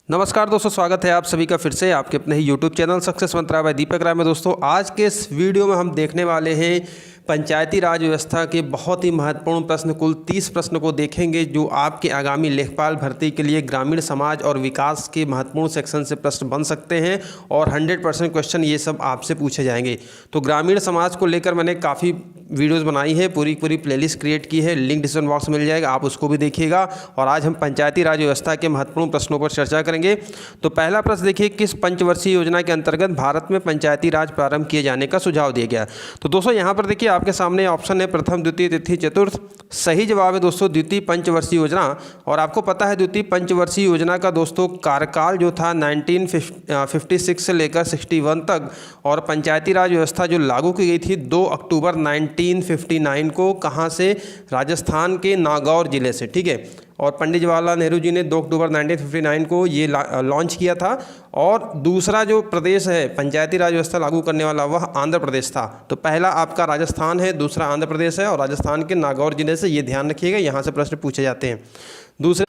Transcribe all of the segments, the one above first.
नमस्कार दोस्तों, स्वागत है आप सभी का फिर से आपके अपने ही यूट्यूब चैनल सक्सेस मंत्रा बाय दीपक राय में। दोस्तों आज के इस वीडियो में हम देखने वाले हैं पंचायती राज व्यवस्था के बहुत ही महत्वपूर्ण प्रश्न, कुल 30 प्रश्न को देखेंगे जो आपके आगामी लेखपाल भर्ती के लिए ग्रामीण समाज और विकास के महत्वपूर्ण सेक्शन से प्रश्न बन सकते हैं और 100% क्वेश्चन ये सब आपसे पूछे जाएंगे। तो ग्रामीण समाज को लेकर मैंने काफ़ी वीडियोज़ बनाई है, पूरी प्लेलिस्ट क्रिएट की है, लिंक डिस्क्रिप्शन बॉक्स में मिल जाएगा, आप उसको भी देखिएगा। और आज हम पंचायती राज व्यवस्था के महत्वपूर्ण प्रश्नों पर चर्चा करेंगे। तो पहला प्रश्न देखिए, किस पंचवर्षीय योजना के अंतर्गत भारत में पंचायती राज प्रारंभ किए जाने का सुझाव दिया गया? तो दोस्तों यहाँ पर देखिए आपके सामने ऑप्शन है प्रथम, द्वितीय, तृतीय, चतुर्थ। सही जवाब है दोस्तों द्वितीय पंचवर्षीय योजना। और आपको पता है द्वितीय पंचवर्षीय योजना का दोस्तों कार्यकाल जो था 1956 से लेकर 61 तक, और पंचायती राज व्यवस्था जो लागू की गई थी 2 अक्टूबर 1959 को, कहाँ से? राजस्थान के नागौर जिले से, ठीक है। और पंडित जवाहरलाल नेहरू जी ने 2 अक्टूबर 1959 को ये लॉन्च किया था। और दूसरा जो प्रदेश है पंचायती राज व्यवस्था लागू करने वाला वह आंध्र प्रदेश था। तो पहला आपका राजस्थान है, दूसरा आंध्र प्रदेश है, और राजस्थान के नागौर जिले से, ये ध्यान रखिएगा, यहाँ से प्रश्न पूछे जाते हैं।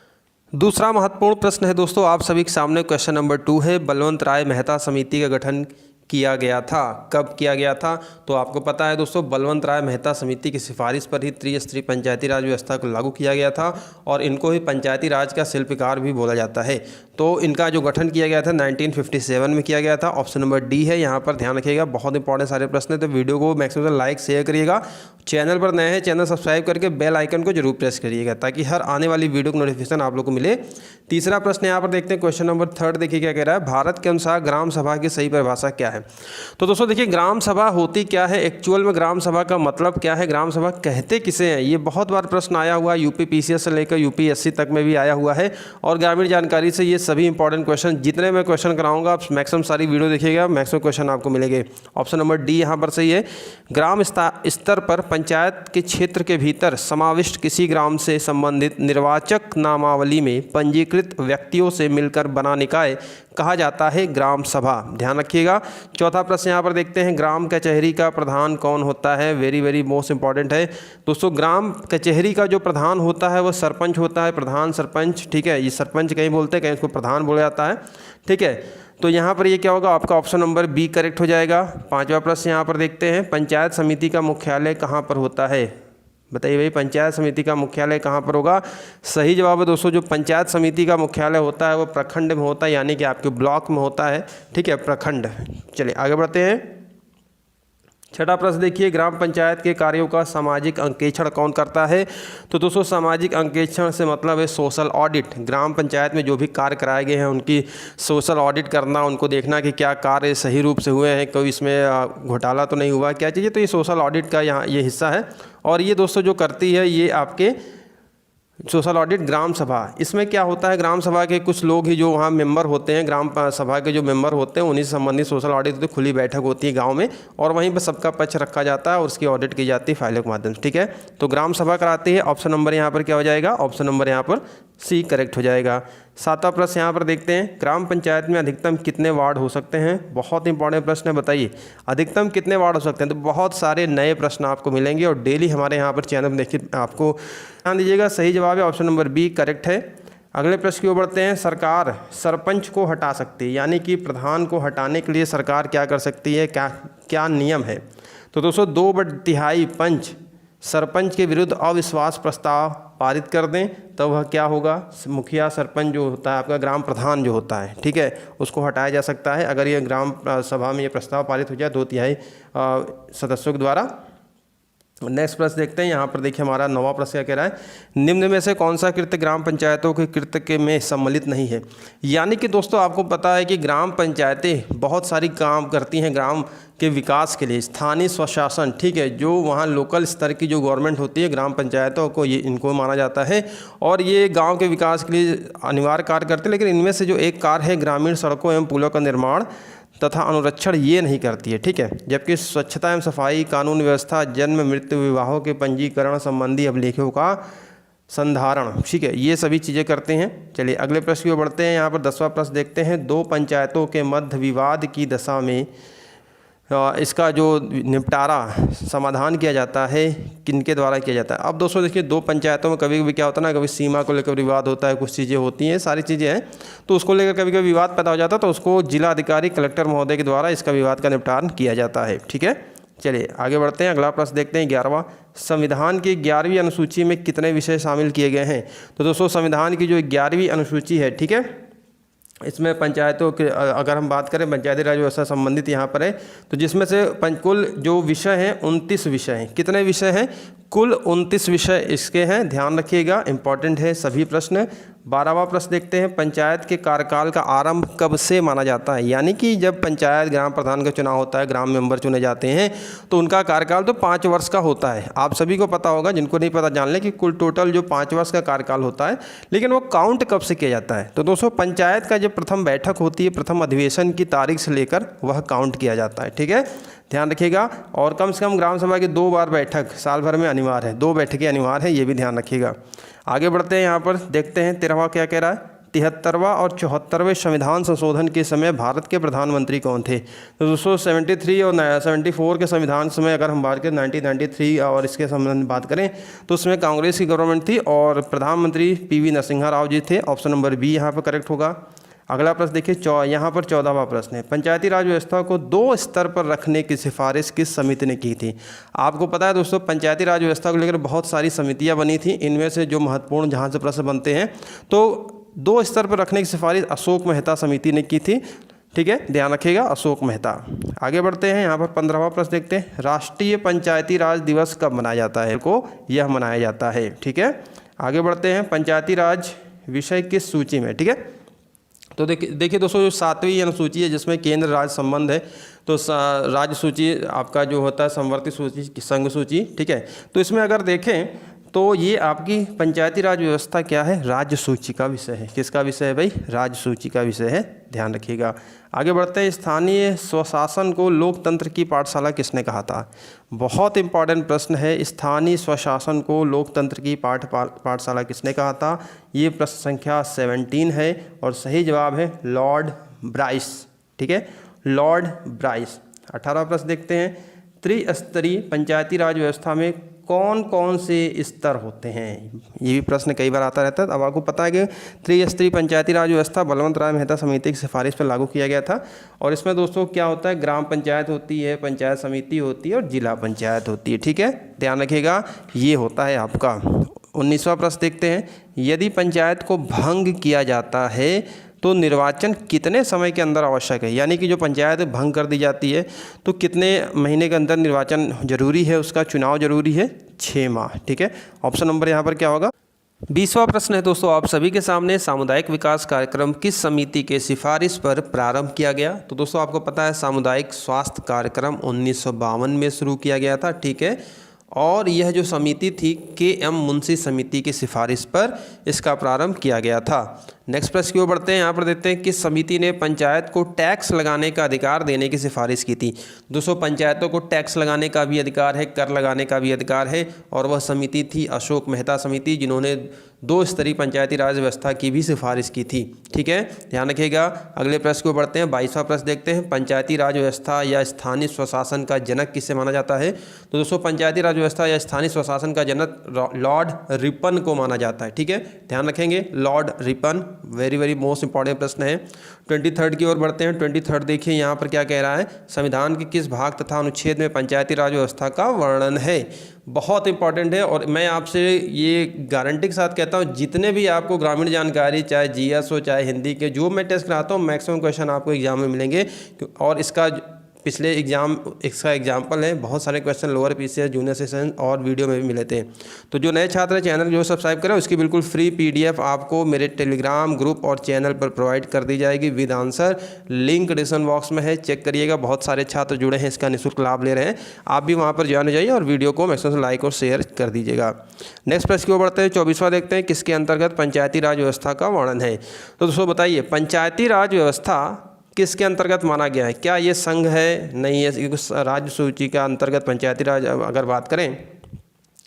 दूसरा महत्वपूर्ण प्रश्न है दोस्तों आप सभी के सामने, क्वेश्चन नंबर 2 है, बलवंत राय मेहता समिति का गठन किया गया था, कब किया गया था? तो आपको पता है दोस्तों बलवंत राय मेहता समिति की सिफारिश पर ही त्रिस्तरीय पंचायती राज व्यवस्था को लागू किया गया था, और इनको ही पंचायती राज का शिल्पकार भी बोला जाता है। तो इनका जो गठन किया गया था 1957 में किया गया था। ऑप्शन नंबर डी है, यहाँ पर ध्यान रखिएगा, बहुत इंपॉर्टेंट सारे प्रश्न है, तो वीडियो को मैक्सिमम लाइक शेयर करिएगा। चैनल पर नए हैं, चैनल सब्सक्राइब करके बेल आइकन को जरूर प्रेस करिएगा ताकि हर आने वाली वीडियो का नोटिफिकेशन आप लोग को मिले। तीसरा प्रश्न यहाँ पर देखते हैं, क्वेश्चन नंबर 3 देखिए क्या कह रहा है, भारत के अनुसार ग्राम सभा की सही परिभाषा क्या है? तो दोस्तों देखिए ग्राम सभा होती क्या है, एक्चुअल में ग्राम सभा का मतलब क्या है, ग्राम सभा कहते किसे हैं? ये बहुत बार प्रश्न आया हुआ है, यूपी पीसीएस से लेकर यूपीएससी तक में भी आया हुआ है, और ग्रामीण जानकारी से ये सभी इंपॉर्टेंट क्वेश्चन जितने मैं क्वेश्चन कराऊंगा आप मैक्सिमम सारी वीडियो देखिएगा, मैक्सिमम क्वेश्चन आपको मिलेंगे। ऑप्शन नंबर डी यहाँ पर सही है। ग्राम स्तर पर पंचायत के क्षेत्र के भीतर समाविष्ट किसी ग्राम से संबंधित निर्वाचक नामावली में पंजीकृत व्यक्तियों से मिलकर बना निकाय कहा जाता है ग्राम सभा, ध्यान रखिएगा। चौथा प्रश्न यहाँ पर देखते हैं, ग्राम कचहरी का प्रधान कौन होता है? वेरी मोस्ट इंपॉर्टेंट है दोस्तों। ग्राम कचहरी का जो प्रधान होता है वो सरपंच होता है, प्रधान सरपंच, ठीक है। ये सरपंच कहीं बोलते हैं, कहीं इसको प्रधान बोला जाता है, ठीक है। तो यहाँ पर ये क्या होगा, आपका ऑप्शन नंबर बी करेक्ट हो जाएगा। पांचवा प्रश्न यहाँ पर देखते हैं, पंचायत समिति का मुख्यालय कहाँ पर होता है? बताइए भाई, पंचायत समिति का मुख्यालय कहाँ पर होगा? सही जवाब है दोस्तों, जो पंचायत समिति का मुख्यालय होता है वो प्रखंड में होता है, यानी कि आपके ब्लॉक में होता है, ठीक है, प्रखंड। चलिए आगे बढ़ते हैं। छठा प्रश्न देखिए, ग्राम पंचायत के कार्यों का सामाजिक अंकेक्षण कौन करता है? तो दोस्तों सामाजिक अंकेक्षण से मतलब है सोशल ऑडिट। ग्राम पंचायत में जो भी कार्य कराए गए हैं उनकी सोशल ऑडिट करना, उनको देखना कि क्या कार्य सही रूप से हुए हैं, कोई इसमें घोटाला तो नहीं हुआ, क्या चाहिए। तो ये सोशल ऑडिट का यहाँ ये हिस्सा है, और ये दोस्तों जो करती है ये आपके सोशल ऑडिट ग्राम सभा। इसमें क्या होता है, ग्राम सभा के कुछ लोग ही जो वहाँ मेंबर होते हैं, ग्राम सभा के जो मेंबर होते हैं उन्हीं से संबंधित सोशल ऑडिट होती है, खुली बैठक होती है गांव में, और वहीं पर सबका पक्ष रखा जाता है और उसकी ऑडिट की जाती है फाइलों के माध्यम से, ठीक है। तो ग्राम सभा कराती है। ऑप्शन नंबर यहाँ पर क्या हो जाएगा? ऑप्शन नंबर यहाँ पर सी करेक्ट हो जाएगा। सातवां प्रश्न यहाँ पर देखते हैं, ग्राम पंचायत में अधिकतम कितने वार्ड हो सकते हैं? बहुत इंपॉर्टेंट प्रश्न है, बताइए अधिकतम कितने वार्ड हो सकते हैं? तो बहुत सारे नए प्रश्न आपको मिलेंगे और डेली हमारे यहाँ पर चैनल में देखिए, आपको ध्यान दीजिएगा। सही जवाब है ऑप्शन नंबर बी करेक्ट है। अगले प्रश्न की ओर बढ़ते हैं, सरकार सरपंच को हटा सकती है, यानी कि प्रधान को हटाने के लिए सरकार क्या कर सकती है, क्या नियम है? तो दोस्तों 2/3 पंच सरपंच के विरुद्ध अविश्वास प्रस्ताव पारित कर दें तो वह क्या होगा, मुखिया सरपंच जो होता है आपका ग्राम प्रधान जो होता है, ठीक है, उसको हटाया जा सकता है अगर ये ग्राम सभा में ये प्रस्ताव पारित हो जाए 2/3 सदस्यों के द्वारा। नेक्स्ट प्रश्न देखते हैं, यहाँ पर देखिए हमारा 9वां प्रश्न क्या कह रहा है, निम्न में से कौन सा कृत्य ग्राम पंचायतों के कृत्य के में सम्मिलित नहीं है? यानी कि दोस्तों आपको पता है कि ग्राम पंचायतें बहुत सारी काम करती हैं ग्राम के विकास के लिए, स्थानीय स्वशासन, ठीक है, जो वहाँ लोकल स्तर की जो गवर्नमेंट होती है ग्राम पंचायतों को ये इनको माना जाता है, और ये गाँव के विकास के लिए अनिवार्य कार्य करते हैं। लेकिन इनमें से जो एक कार्य है ग्रामीण सड़कों एवं पुलों का निर्माण तथा अनुरक्षण, ये नहीं करती है, ठीक है। जबकि स्वच्छता एवं सफाई, कानून व्यवस्था, जन्म मृत्यु विवाहों के पंजीकरण संबंधी अभिलेखों का संधारण, ठीक है, ये सभी चीज़ें करते हैं। चलिए अगले प्रश्न की ओर बढ़ते हैं। यहाँ पर 10वां प्रश्न देखते हैं, 2 पंचायतों के मध्य विवाद की दशा में इसका जो निपटारा समाधान किया जाता है किनके द्वारा किया जाता है। अब दोस्तों देखिए, दो पंचायतों में कभी कभी क्या होता है ना, कभी सीमा को लेकर विवाद होता है, कुछ चीज़ें होती हैं, सारी चीज़ें हैं, तो उसको लेकर कभी कभी विवाद पैदा हो जाता है, तो उसको जिला अधिकारी कलेक्टर महोदय के द्वारा इसका विवाद का निपटान किया जाता है। ठीक है, चलिए आगे बढ़ते हैं। अगला प्रश्न देखते हैं 11वां। संविधान की 11वीं अनुसूची में कितने विषय शामिल किए गए हैं। तो दोस्तों संविधान की जो 11वीं अनुसूची है, ठीक है, इसमें पंचायतों के अगर हम बात करें पंचायती राज व्यवस्था संबंधित यहाँ पर है, तो जिसमें से कुल जो विषय हैं 29 विषय हैं। कितने विषय हैं? कुल 29 विषय इसके हैं, ध्यान रखिएगा, इंपॉर्टेंट है सभी प्रश्न। 12वां प्रश्न देखते हैं, पंचायत के कार्यकाल का आरंभ कब से माना जाता है। यानी कि जब पंचायत ग्राम प्रधान का चुनाव होता है, ग्राम मेंबर चुने जाते हैं, तो उनका कार्यकाल तो 5 वर्ष का होता है। आप सभी को पता होगा, जिनको नहीं पता जान लें कि कुल टोटल जो 5 वर्ष का कार्यकाल होता है, लेकिन वो काउंट कब से किया जाता है। तो दोस्तों पंचायत का जब प्रथम बैठक होती है, प्रथम अधिवेशन की तारीख से लेकर वह काउंट किया जाता है। ठीक है, ध्यान रखिएगा। और कम से कम ग्राम सभा की 2 बार बैठक साल भर में अनिवार्य है, 2 बैठकें अनिवार्य है, ये भी ध्यान रखिएगा। आगे बढ़ते हैं, यहाँ पर देखते हैं 13वां क्या कह रहा है। 73वां और 74वें संविधान संशोधन के समय भारत के प्रधानमंत्री कौन थे। तो दोस्तों 73 और 74 के संविधान समय अगर हम बात करें 1993 और इसके संबंध में बात करें, तो उसमें कांग्रेस की गवर्नमेंट थी और प्रधानमंत्री PV नरसिम्हा राव जी थे। ऑप्शन नंबर बी यहाँ पर करेक्ट होगा। अगला प्रश्न देखिए, यहाँ पर 14वां प्रश्न है, पंचायती राज व्यवस्था को 2 स्तर पर रखने की सिफारिश किस समिति ने की थी। आपको पता है दोस्तों, पंचायती राज व्यवस्था को लेकर बहुत सारी समितियां बनी थी। इनमें से जो महत्वपूर्ण जहां से प्रश्न बनते हैं, तो 2 स्तर पर रखने की सिफारिश अशोक मेहता समिति ने की थी। ठीक है, ध्यान रखिएगा, अशोक मेहता। आगे बढ़ते हैं, यहाँ पर 15वां प्रश्न देखते हैं, राष्ट्रीय पंचायती राज दिवस कब मनाया जाता है। को यह मनाया जाता है। ठीक है, आगे बढ़ते हैं, पंचायती राज विषय किस सूची में। ठीक है, तो देखिए दोस्तों, जो 7वीं अनुसूची है जिसमें केंद्र राज्य संबंध है, तो राज्य सूची आपका जो होता है संवर्ती सूची, संघ सूची। ठीक है, तो इसमें अगर देखें तो ये आपकी पंचायती राज व्यवस्था क्या है, राज्य सूची का विषय है। किसका विषय है भाई, राज्य सूची का विषय है, ध्यान रखिएगा। आगे बढ़ते हैं, स्थानीय स्वशासन को लोकतंत्र की पाठशाला किसने कहा था। बहुत इंपॉर्टेंट प्रश्न है, स्थानीय स्वशासन को लोकतंत्र की पाठशाला किसने कहा था। ये प्रश्न संख्या 17 है और सही जवाब है लॉर्ड ब्राइस। ठीक है, लॉर्ड ब्राइस। 18वां प्रश्न देखते हैं, त्रिस्तरीय पंचायती राज व्यवस्था में कौन कौन से स्तर होते हैं। ये भी प्रश्न कई बार आता रहता है। अब आपको पता है कि त्रिस्तरीय पंचायती राज व्यवस्था बलवंत राय मेहता समिति की सिफारिश पर लागू किया गया था। और इसमें दोस्तों क्या होता है, ग्राम पंचायत होती है, पंचायत समिति होती है और जिला पंचायत होती है। ठीक है, ध्यान रखिएगा, ये होता है आपका। 19वां प्रश्न देखते हैं, यदि पंचायत को भंग किया जाता है तो निर्वाचन कितने समय के अंदर आवश्यक है। यानी कि जो पंचायत भंग कर दी जाती है तो कितने महीने के अंदर निर्वाचन जरूरी है, उसका चुनाव जरूरी है, 6 माह। ठीक है, ऑप्शन नंबर यहाँ पर क्या होगा। 20वां प्रश्न है दोस्तों आप सभी के सामने, सामुदायिक विकास कार्यक्रम किस समिति के सिफारिश पर प्रारंभ किया गया। तो दोस्तों आपको पता है सामुदायिक स्वास्थ्य कार्यक्रम 1952 में शुरू किया गया था। ठीक है, और यह जो समिति थी KM मुंशी समिति की सिफारिश पर इसका प्रारंभ किया गया था। नेक्स्ट प्रश्न की ओर बढ़ते हैं, यहाँ पर देखते हैं किस समिति ने पंचायत को टैक्स लगाने का अधिकार देने की सिफारिश की थी। दोस्तों पंचायतों को टैक्स लगाने का भी अधिकार है, कर लगाने का भी अधिकार है, और वह समिति थी अशोक मेहता समिति, जिन्होंने 2 स्तरीय पंचायती राज व्यवस्था की भी सिफारिश की थी। ठीक है, ध्यान रखिएगा। अगले प्रश्न को बढ़ते हैं, 22वां प्रश्न देखते हैं, पंचायती राज व्यवस्था या स्थानीय स्वशासन का जनक किसे माना जाता है। तो दोस्तों पंचायती राज व्यवस्था या स्थानीय स्वशासन का जनक लॉर्ड रिपन को माना जाता है। ठीक है, ध्यान रखेंगे, Lord Ripon. Very very most important प्रश्न है। 23rd की ओर बढ़ते हैं। 23rd देखिए यहाँ पर क्या कह रहा है, संविधान के किस भाग तथा अनुच्छेद में पंचायती राज व्यवस्था का वर्णन है। बहुत इंपॉर्टेंट है और मैं आपसे ये गारंटी के साथ कहता हूँ, जितने भी आपको ग्रामीण जानकारी, चाहे GS हो चाहे हिंदी के, जो मैं टेस्ट कराता हूँ मैक्सिमम क्वेश्चन आपको एग्जाम में मिलेंगे। और इसका पिछले इसका एग्जाम्पल है, बहुत सारे question lower PCS junior session और वीडियो में भी मिले थे। तो जो नए छात्र चैनल जो सब्सक्राइब करें उसकी बिल्कुल फ्री PDF आपको मेरे टेलीग्राम ग्रुप और चैनल पर प्रोवाइड कर दी जाएगी with answer. Link description box में है, चेक करिएगा। बहुत सारे छात्र जुड़े हैं, इसका निःशुल्क लाभ ले रहे हैं। आप भी वहाँ पर ज्वाइन हो जाइए और वीडियो को मैक्सिमम लाइक और शेयर कर दीजिएगा। नेक्स्ट प्रश्न की ओर बढ़ते हैं। 24वां देखते हैं, किसके अंतर्गत पंचायती राज व्यवस्था का वर्णन है। तो दोस्तों बताइए, पंचायती राज व्यवस्था किसके अंतर्गत माना गया है। क्या ये संघ है, नहीं है, राज्य सूची का अंतर्गत पंचायती राज अगर बात करें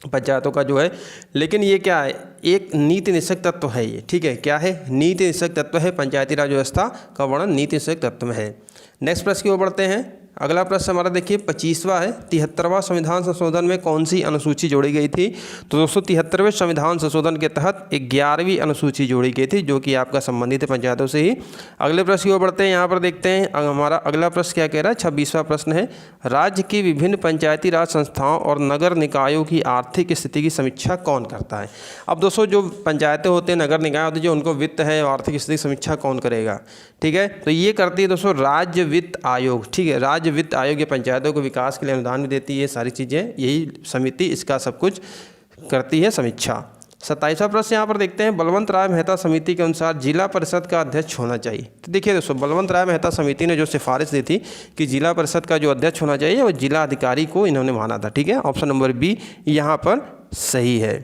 पंचायतों का जो है, लेकिन ये क्या है, एक नीति निषेध तत्व है ये। ठीक है, क्या है, नीति निषेध तत्व है। पंचायती राज व्यवस्था का वर्णन नीति निषेध तत्व में है। नेक्स्ट प्रश्न की ओर बढ़ते हैं। अगला प्रश्न हमारा देखिए 25वां है, 73वां संविधान संशोधन में कौन सी अनुसूची जोड़ी गई थी? तो दोस्तों 73वें संविधान संशोधन के तहत 11वीं अनुसूची जोड़ी गई थी, जो कि आपका संबंधित है पंचायतों से ही। अगले प्रश्न की ओर बढ़ते हैं। यहाँ पर देखते हैं हमारा अगला प्रश्न क्या कह रहा है। 26वां प्रश्न है, राज्य की विभिन्न पंचायती राज संस्थाओं और नगर निकायों की आर्थिक स्थिति की समीक्षा कौन करता है? अब दोस्तों जो पंचायतें होते हैं, नगर निकाय होते हैं, जो उनको वित्त है आर्थिक स्थिति की समीक्षा कौन करेगा? ठीक है, तो ये करती है दोस्तों राज्य वित्त आयोग। ठीक है, राज्य वित्त आयोग ये पंचायतों को विकास के लिए अनुदान भी देती है, सारी चीज़ें यही समिति इसका सब कुछ करती है समीक्षा। 27वां प्रश्न यहाँ पर देखते हैं, बलवंत राय मेहता समिति के अनुसार जिला परिषद का अध्यक्ष होना चाहिए। तो देखिए दोस्तों, बलवंत राय मेहता समिति ने जो सिफारिश दी थी कि जिला परिषद का जो अध्यक्ष होना चाहिए वो जिला अधिकारी को इन्होंने माना था। ठीक है, ऑप्शन नंबर बी यहाँ पर सही है।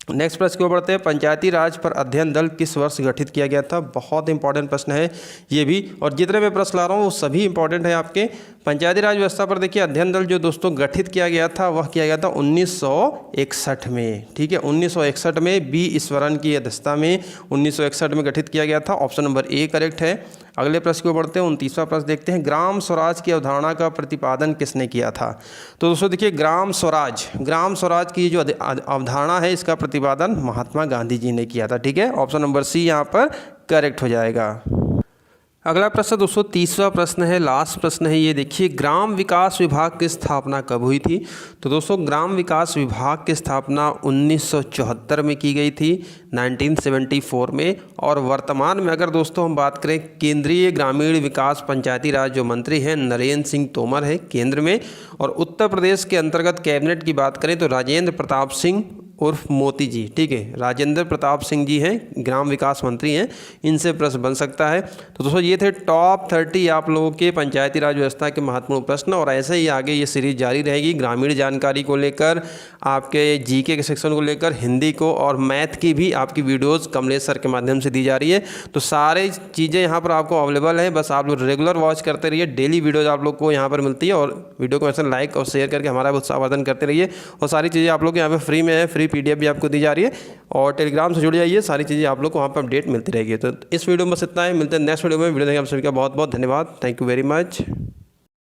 नेक्स्ट प्रश्न की ओर बढ़ते हैं, पंचायती राज पर अध्ययन दल किस वर्ष गठित किया गया था? बहुत इंपॉर्टेंट प्रश्न है ये भी, और जितने मैं प्रश्न ला रहा हूँ वो सभी इंपॉर्टेंट है आपके। पंचायती राज व्यवस्था पर देखिए अध्ययन दल जो दोस्तों गठित किया गया था वह किया गया था 1961 में। ठीक है, 1961 में बी ईश्वरन की अध्यक्षता में 1961 में गठित किया गया था। ऑप्शन नंबर ए करेक्ट है। अगले प्रश्न को बढ़ते हैं, 29वां प्रश्न देखते हैं, ग्राम स्वराज की अवधारणा का प्रतिपादन किसने किया था? तो दोस्तों देखिए ग्राम स्वराज की जो अवधारणा है इसका प्रतिपादन महात्मा गांधी जी ने किया था। ठीक है, ऑप्शन नंबर सी यहाँ पर करेक्ट हो जाएगा। अगला प्रश्न दोस्तों 30वां प्रश्न है, लास्ट प्रश्न है ये। देखिए ग्राम विकास विभाग की स्थापना कब हुई थी? तो दोस्तों ग्राम विकास विभाग की स्थापना 1974 में की गई थी, 1974 में। और वर्तमान में अगर दोस्तों हम बात करें, केंद्रीय ग्रामीण विकास पंचायती राज जो मंत्री हैं नरेंद्र सिंह तोमर है केंद्र में, और उत्तर प्रदेश के अंतर्गत कैबिनेट की बात करें तो राजेंद्र प्रताप सिंह उर्फ मोती जी। ठीक है, राजेंद्र प्रताप सिंह जी हैं, ग्राम विकास मंत्री हैं, इनसे प्रश्न बन सकता है। तो दोस्तों ये थे टॉप 30 आप लोगों के पंचायती राज व्यवस्था के महत्वपूर्ण प्रश्न, और ऐसे ही आगे ये सीरीज जारी रहेगी ग्रामीण जानकारी को लेकर, आपके जीके के सेक्शन को लेकर, हिंदी को और मैथ की भी आपकी वीडियोस कमलेश सर के माध्यम से दी जा रही है। तो सारी चीज़ें यहाँ पर आपको अवेलेबल हैं, बस आप लोग रेगुलर वॉच करते रहिए। डेली वीडियोज़ आप लोग को यहाँ पर मिलती है, और वीडियो को ऐसा लाइक और शेयर करके हमारा उत्साहवर्धन करते रहिए। और सारी चीज़ें आप लोग यहाँ पर फ्री में है, फ्री PDF भी आपको दी जा रही है, और टेलीग्राम से जुड़ जाइए, सारी चीज़ें आप लोग को वहाँ पर अपडेट मिलती रहेगी। तो इस वीडियो में बस इतना है, मिलते हैं नेक्स्ट वीडियो में। वीडियो देखने आप सभी का बहुत बहुत धन्यवाद। Thank you very much.